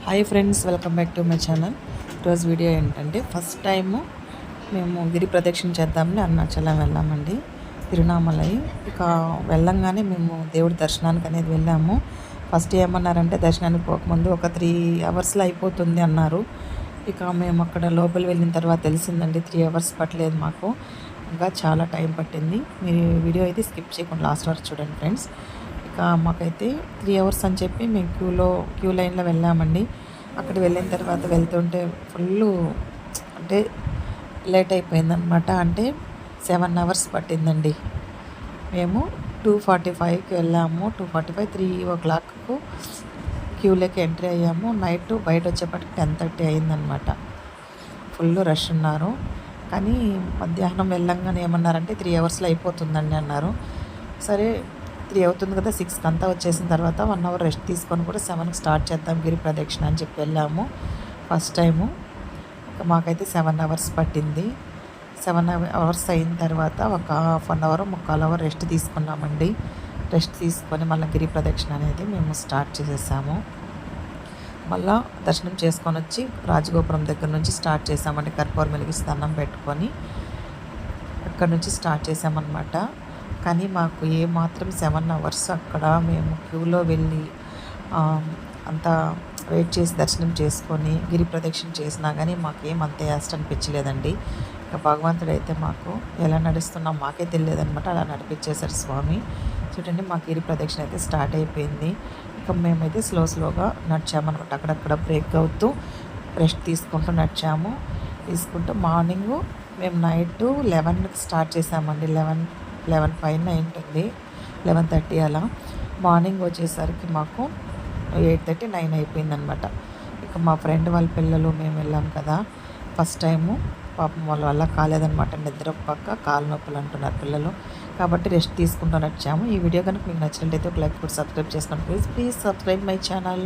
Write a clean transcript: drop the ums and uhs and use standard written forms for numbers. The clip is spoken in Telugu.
Hi friends, welcome back to my channel. ఈరోజు వీడియో ఏంటంటే ఫస్ట్ టైము మేము గిరి ప్రదక్షిణ చేద్దామని అరుణాచలం వెళ్ళామండి. తిరునామలై ఇక వెళ్ళంగానే మేము దేవుడి దర్శనానికి అనేది వెళ్ళాము. ఫస్ట్ ఏమన్నారంటే దర్శనానికి పోకముందు ఒక 3 అవర్స్లో అయిపోతుంది అన్నారు. ఇక మేము అక్కడ లోపల వెళ్ళిన తర్వాత తెలిసిందండి 3 అవర్స్ పట్టలేదు మాకు, ఇంకా చాలా టైం పట్టింది. మీరు వీడియో అయితే స్కిప్ చేయకుండా లాస్ట్ వరకు చూడండి ఫ్రెండ్స్. ఇక మాకైతే 3 అవర్స్ అని చెప్పి మేము క్యూ లైన్లో వెళ్ళామండి. అక్కడ వెళ్ళిన తర్వాత వెళ్తుంటే ఫుల్లు అంటే లేట్ అయిపోయిందనమాట. అంటే 7 అవర్స్ పట్టిందండి. మేము 2:45కి వెళ్ళాము. 2:45, 3 o'clockకు క్యూలోకి ఎంట్రీ అయ్యాము. నైట్ బయట వచ్చేప్పటికి 10:30 అయిందనమాట. ఫుల్ రష్ ఉన్నారు. కానీ మధ్యాహ్నం వెళ్ళంగానే ఏమన్నారంటే 3 అవర్స్లో అయిపోతుందండి అన్నారు. సరే 3 అవుతుంది కదా, 6కి అంతా వచ్చేసిన తర్వాత 1 అవర్ రెస్ట్ తీసుకొని కూడా 7కి స్టార్ట్ చేద్దాం గిరి ప్రదక్షిణ అని చెప్పి వెళ్ళాము ఫస్ట్ టైము. మాకైతే 7 అవర్స్ పట్టింది. 7 అవర్స్ అయిన తర్వాత ఒక half an hour, 3/4 hour rest తీసుకున్నామండి. రెస్ట్ తీసుకొని మళ్ళీ గిరి ప్రదక్షిణ అనేది మేము స్టార్ట్ చేసేసాము. మళ్ళీ దర్శనం చేసుకొని వచ్చి రాజగోపురం దగ్గర నుంచి స్టార్ట్ చేసామండి. కర్పూరం వెలిగించి దండం పెట్టుకొని అక్కడ నుంచి స్టార్ట్ చేసామన్నమాట. కానీ మాకు ఏమాత్రం 7 అవర్స్ అక్కడ మేము క్యూలో వెళ్ళి అంతా వెయిట్ చేసి దర్శనం చేసుకొని గిరి ప్రదక్షిణ చేసినా కానీ మాకేమంత యాస్ట్ అనిపించలేదండి. ఇక భగవంతుడైతే మాకు ఎలా నడుస్తున్నాం మాకే తెలియదనమాట, అలా నడిపించేశారు స్వామి. చూడండి, మా గిరి ప్రదక్షిణ అయితే స్టార్ట్ అయిపోయింది. ఇక మేమైతే స్లోగా నడిచామన్నమాట. అక్కడక్కడ బ్రేక్ అవుతూ రెస్ట్ తీసుకుంటూ నడిచాము. మార్నింగు మేము నైట్ 11కి స్టార్ట్ చేసామండి. 11 పైన ఉంటుంది, 11:30 అలా. మార్నింగ్ వచ్చేసరికి మాకు 8:30, 9 అయిపోయిందనమాట. ఇక మా ఫ్రెండ్ వాళ్ళ పిల్లలు మేము వెళ్ళాం కదా ఫస్ట్ టైము, పాపం వాళ్ళ వల్ల కాలేదనమాట. నిద్ర పక్క కాలు నొప్పులు అంటున్నారు పిల్లలు, కాబట్టి రెస్ట్ తీసుకుంటూ నడిచాము. ఈ వీడియో కనుక మీకు నచ్చినట్లయితే ఒక లైక్ కూడా సబ్స్క్రైబ్ చేసుకోండి ప్లీజ్ సబ్స్క్రైబ్ మై ఛానల్.